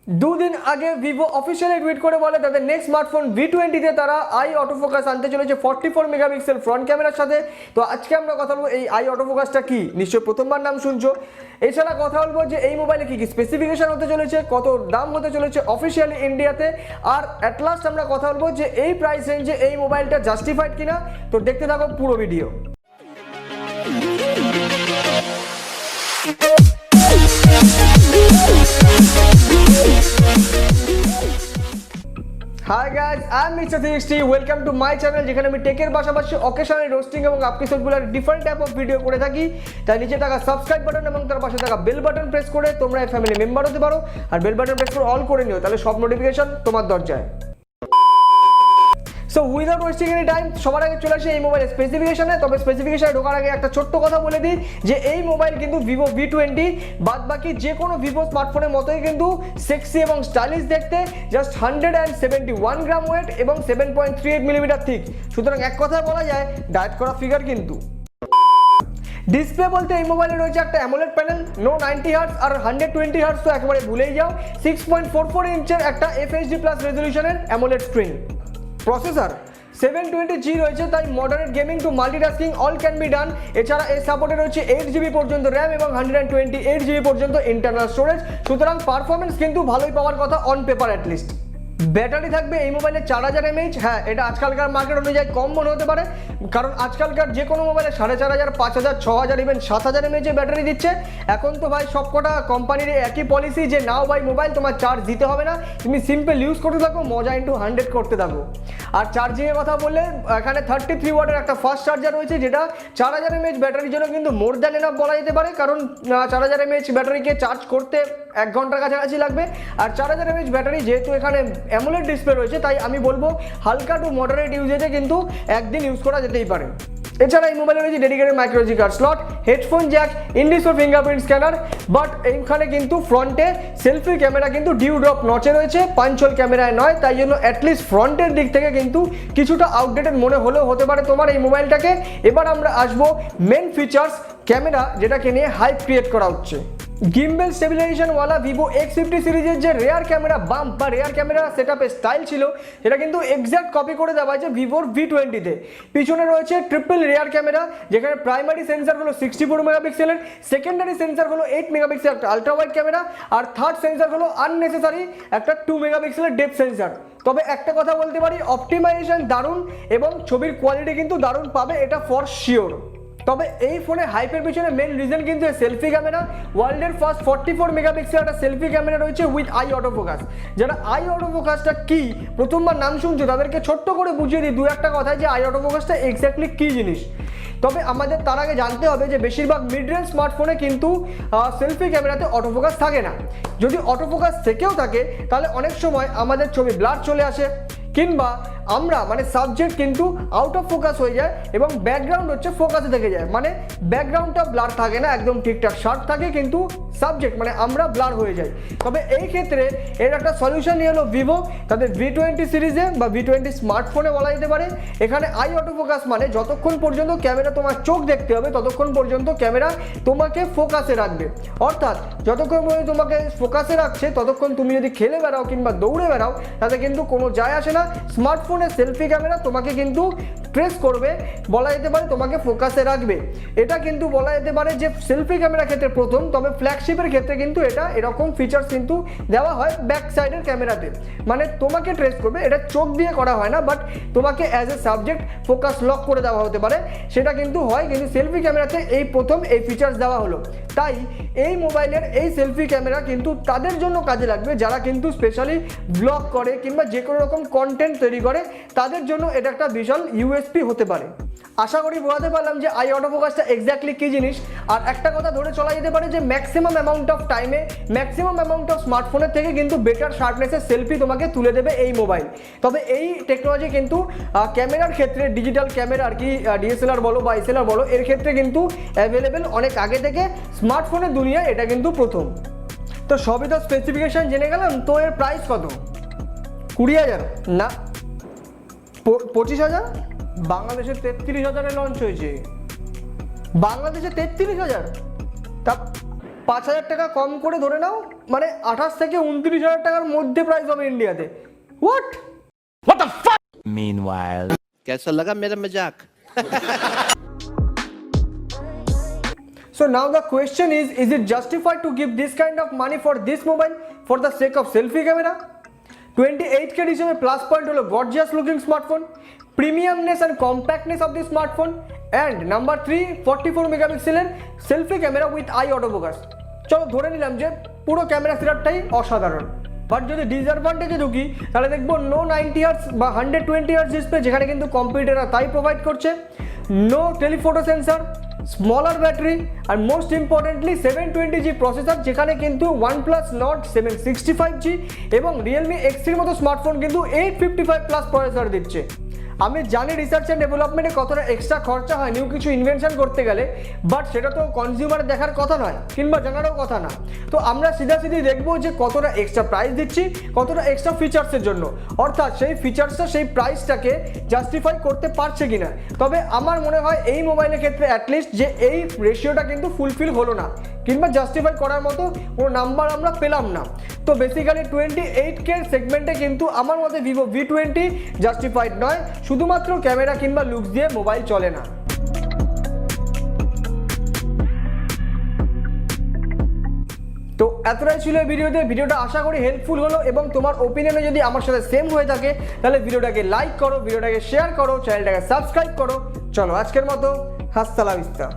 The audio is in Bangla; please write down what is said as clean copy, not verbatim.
দুদিন আগে ভিভো অফিসিয়ালি টুইট করে বলে তাদের নেক্সট স্মার্টফোন V20 তে তারা আই অটোফোকাস আনতে চলেছে 44 মেগাপিক্সেল ফ্রন্ট ক্যামেরার সাথে। তো আজকে আমরা কথা বলবো এই আই অটোফোকাসটা কি, নিশ্চয়ই প্রথমবার নাম শুনছো। এছাড়া কথা বলবো যে এই মোবাইলে কি কি স্পেসিফিকেশন হতে চলেছে, কত দাম হতে চলেছে অফিসিয়ালি ইন্ডিয়াতে, আর অ্যাট লাস্ট আমরা কথা বলবো যে এই প্রাইস রেঞ্জে এই মোবাইলটা জাস্টিফাইড কিনা। তো দেখতে থাকো পুরো video. Hi guys, I am mister 360, welcome to my channel, যেখানে আমি টেকের পাশাপাশি অকেশনালি রোস্টিং এবং আপকিসগুলোর ডিফারেন্ট টাইপ অফ ভিডিও করে থাকি। তাই নিচে থাকা সাবস্ক্রাইব বাটন এবং তার পাশে থাকা বেল বাটন প্রেস করে তোমরা এই ফ্যামিলি মেম্বার হতে পারো, আর বেল বাটন প্রেস করে অল করে নিও, তাহলে সব নোটিফিকেশন তোমার দরজায়। So without wasting any time সবার আগে চলে আসে এই মোবাইলের স্পেসিফিকেশনে। তবে স্পেসিফিকেশনে ঢোকার আগে একটা ছোট্ট কথা বলে দিই যে এই মোবাইল কিন্তু ভিভো V20 বাদ বাকি যে কোনো ভিভো স্মার্টফোনের মতোই কিন্তু সেক্সি এবং স্টাইলিশ দেখতে, জাস্ট 171 গ্রাম ওয়েট এবং 7.38 মিলিমিটার থিক। সুতরাং এক কথায় বলা যায় ডায়েট করা ফিগার কিন্তু। ডিসপ্লে বলতে এই মোবাইলে রয়েছে একটা অ্যামোলেড প্যানেল, নো 90 হার্টজ আর 120 হার্টজ তো একেবারে ভুলেই যাও। 6.44 ইঞ্চের একটা FHD+ রেজলিউশনের অ্যামোলেড স্ক্রিন। প্রসেসর 720G রয়েছে, তাই moderate gaming to multitasking all can be done. এছাড়া এর সাপোর্টে রয়েছে 8GB পর্যন্ত র্যাম এবং 128GB পর্যন্ত ইন্টারনাল স্টোরেজ। সুতরাং পারফরমেন্স কিন্তু ভালোই পাওয়ার কথা অন পেপার অ্যাটলিস্ট। ব্যাটারি থাকবে এই মোবাইলে 4000 mAh। হ্যাঁ, এটা আজকালকার মার্কেট অনুযায়ী কম মনে হতে পারে, কারণ আজকালকার যে কোনো মোবাইলে 4500, 5000, 6000, ইভেন 7000 mAh ব্যাটারি দিচ্ছে। এখন তো ভাই সবকটা কোম্পানির একই পলিসি যে নাও ভাই মোবাইল তোমার চার্জ দিতে হবে না, তুমি সিম্পল ইউজ করতে থাকো, মজা ইন্টু 100 করতে থাকো। আর চার্জিংয়ের কথা বললে এখানে 33 ওয়াটের একটা ফাস্ট চার্জার রয়েছে, যেটা 4000 mAh ব্যাটারির জন্য কিন্তু মোর দ্যান এনাফ বলা যেতে পারে, কারণ 4000 mAh ব্যাটারিকে চার্জ করতে 1 ঘন্টার কাছাকাছি লাগবে। আর 4000 mAh ব্যাটারি যেহেতু এখানে অ্যামোলেড ডিসপ্লে রয়েছে, তাই আমি বলবো হালকা টু মডারেট ইউজেজে কিন্তু একদিন ইউজ করা যেতেই পারে। এছাড়া এই মোবাইলে রয়েছে dedicated micro SD card slot, headphone Jack, in-display fingerprint scanner. But এইখানে কিন্তু ফ্রন্টে সেলফি ক্যামেরা কিন্তু ডিউ ড্রপ নচে রয়েছে, পাঞ্চল ক্যামেরায় নয়, তাই জন্য অ্যাটলিস্ট ফ্রন্টের দিক থেকে কিন্তু কিছুটা আউটডেটেড মনে হলেও হতে পারে তোমার এই মোবাইলটাকে। এবার আমরা আসবো মেন ফিচার্স, ক্যামেরা যেটাকে নিয়ে হাইপ ক্রিয়েট করা হচ্ছে। গিম্বেল স্টেবিলাইজেশনওয়ালা ভিভো X50 সিরিজের যে রেয়ার ক্যামেরা বাম্প বা রেয়ার ক্যামেরা সেটআপের স্টাইল ছিল, সেটা কিন্তু এক্স্যাক্ট কপি করে দেওয়া হয়েছে ভিভোর V20-তে। পিছনে রয়েছে ট্রিপল রেয়ার ক্যামেরা, যেখানে প্রাইমারি সেন্সার হলো 64 মেগাপিক্সেলের, সেকেন্ডারি সেন্সার হলো 8 মেগাপিক্সেল একটা আলট্রা ওয়াইড ক্যামেরা, আর থার্ড সেন্সার হলো আননেসেসারি একটা 2 মেগাপিক্সেলের ডেপথ সেন্সার। তবে একটা কথা বলতে পারি, অপটিমাইজেশন দারুণ এবং ছবির কোয়ালিটি কিন্তু দারুণ পাবে, এটা ফর শিওর। তবে এই ফোনে হাইপের পিছনে মেন রিজন কিন্তু সেলফি ক্যামেরা। ওয়ার্ল্ডের ফার্স্ট 44 মেগাপিক্সেল একটা সেলফি ক্যামেরা রয়েছে উইথ আই অটোফোকাস। যারা আই অটোফোকাসটা কি প্রথমবার নাম শুনছো তাদেরকে ছোট্ট করে বুঝিয়ে দিই দু একটা কথা যে আই অটোফোকাসটা এক্স্যাক্টলি কী জিনিস। তবে আমাদের তার আগে জানতে হবে যে বেশিরভাগ মিড রেঞ্জ স্মার্টফোনে কিন্তু সেলফি ক্যামেরাতে অটোফোকাস থাকে না। যদি অটোফোকাস থেকেও থাকে তাহলে অনেক সময় আমাদের ছবি ব্লার চলে আসে, কিংবা আমরা মানে সাবজেক্ট কিন্তু আউট অফ ফোকাস হয়ে যায় এবং ব্যাকগ্রাউন্ড হচ্ছে ফোকাসে থেকে যায়, মানে ব্যাকগ্রাউন্ডটা ব্লার থাকে না, একদম ঠিকঠাক শার্প থাকে, কিন্তু সাবজেক্ট মানে আমরা ব্লার হয়ে যাই। তবে এই ক্ষেত্রে এর একটা সলিউশন নিয়ে হলো ভিভো তাদের V20 সিরিজে বা V20 স্মার্টফোনে বলা যেতে পারে। এখানে আই অটোফোকাস মানে যতক্ষণ পর্যন্ত ক্যামেরা তোমার চোখ দেখতে হবে ততক্ষণ পর্যন্ত ক্যামেরা তোমাকে ফোকাসে রাখবে। অর্থাৎ যতক্ষণ পর্যন্ত তোমাকে ফোকাসে রাখছে ততক্ষণ তুমি যদি খেলে বেড়াও কিংবা দৌড়ে বেড়াও তাতে কিন্তু কোনো যায় আসে না। স্মার্টফোনের সেলফি ক্যামেরা তোমাকে কিন্তু ট্রেস করবে, বলা যেতে পারে তোমাকে ফোকাসে রাখবে। এটা কিন্তু বলা যেতে পারে যে সেলফি ক্যামেরার ক্ষেত্রে প্রথম। তবে ফ্ল্যাগশিপের ক্ষেত্রে কিন্তু এটা এরকম ফিচার্স কিন্তু দেওয়া হয় ব্যাক সাইডের ক্যামেরাতে, মানে তোমাকে ট্রেস করবে, এটা চোখ দিয়ে করা হয় না, বাট তোমাকে as a subject focus lock করে দেওয়া হতে পারে, সেটা কিন্তু হয়। কিন্তু সেলফি ক্যামেরাতে এই প্রথম এই ফিচার্স দেওয়া হলো। তাই এই মোবাইলের এই সেলফি ক্যামেরা কিন্তু তাদের জন্য কাজে লাগবে যারা কিন্তু স্পেশালি ব্লগ করে কিংবা যে কোনো রকম কন্টেন্ট তৈরি করে, তাদের জন্য এটা একটা বিশাল USP হতে পারে। আশা করি বোঝাতে পারলাম যে আই অটোফোকাসটা এক্স্যাক্টলি কী জিনিস। আর একটা কথা ধরে চলা যেতে পারে যে ম্যাক্সিমাম অ্যামাউন্ট অফ টাইমে ম্যাক্সিমাম অ্যামাউন্ট অফ স্মার্টফোনের থেকে কিন্তু বেটার শার্পনেসের সেলফি তোমাকে তুলে দেবে এই মোবাইল। তবে এই টেকনোলজি কিন্তু ক্যামেরার ক্ষেত্রে ডিজিটাল ক্যামেরা আর কি DSLR বলো বা SLR বলো, এর ক্ষেত্রে কিন্তু অ্যাভেলেবেল অনেক আগে থেকে, স্মার্টফোনের দুনিয়ায় এটা কিন্তু প্রথম। তো সবই তো স্পেসিফিকেশান জেনে গেলাম, তো এর প্রাইস কত? 20,000 না 25,000? বাংলাদেশে 33,000-এ লঞ্চ হয়েছে। বাংলাদেশে 33,000? তা 5,000 টাকা কম করে ধরে নাও, মানে 28 থেকে 29,000 টাকার মধ্যে প্রাইস হবে ইন্ডিয়াতে। What the fuck. Meanwhile, कैसा लगा मेरा मजाक? So now the question is it justified to give this kind of money for this mobile for the sake of selfie camera? 28K হিসেবে প্লাস পয়েন্ট হলো gorgeous looking smartphone, premiumness and compactness of the smartphone, and number 3 44 মেগাপিক্সেলের selfie camera with I autofocus. চলো ধরে নিলাম যে পুরো ক্যামেরা সেটআপটাই অসাধারণ, বাট যদি ডিসঅ্যাডভান্টেজে ঢুকি তাহলে দেখবো নো 90 হার্টজ বা 120 হার্টজ ডিসপ্লে, যেখানে কিন্তু কম্পিউটাররা তাই প্রোভাইড করছে, no telephoto sensor, smaller battery, আর মোস্ট ইম্পর্টেন্টলি 720G প্রসেসর, যেখানে কিন্তু OnePlus Nord 765G এবং Realme X3 মতো স্মার্টফোন কিন্তু 855 প্লাস প্রসেসর দিচ্ছে। আমি জানি রিসার্চ অ্যান্ড ডেভেলপমেন্টে কতটা এক্সট্রা খরচা হয় নিউ কিছু ইনভেনশন করতে গেলে, বাট সেটা তো কনজিউমার দেখার কথা নয় কিংবা জানারও কথা না। তো আমরা সিধাসিধি দেখবো যে কতটা এক্সট্রা প্রাইস দিচ্ছি, কতটা এক্সট্রা ফিচার্সের জন্য, অর্থাৎ সেই ফিচার্সটা সেই প্রাইসটাকে জাস্টিফাই করতে পারছে কিনা। তবে আমার মনে হয় এই মোবাইলের ক্ষেত্রে অ্যাটলিস্ট যে এই রেশিওটা কিন্তু ফুলফিল হলো না কিংবা জাস্টিফাই করার মতো কোনো নাম্বার আমরা পেলাম না। তো বেসিক্যালি 28K সেগমেন্টে কিন্তু আমার মতে Vivo V20 জাস্টিফাইড নয়, শুধুমাত্র ক্যামেরা কিংবা লুকস দিয়ে মোবাইল চলে না। তো এতটাই ছিল এই ভিডিওটা আশা করি হেল্পফুল হলো, এবং তোমার ওপিনিয়নে যদি আমার সাথে সেম হয়ে থাকে তাহলে ভিডিওটাকে লাইক করো, ভিডিওটাকে শেয়ার করো, চ্যানেলটাকে সাবস্ক্রাইব করো। চলো আজকের মতো হাস্তা লা ভিস্তা।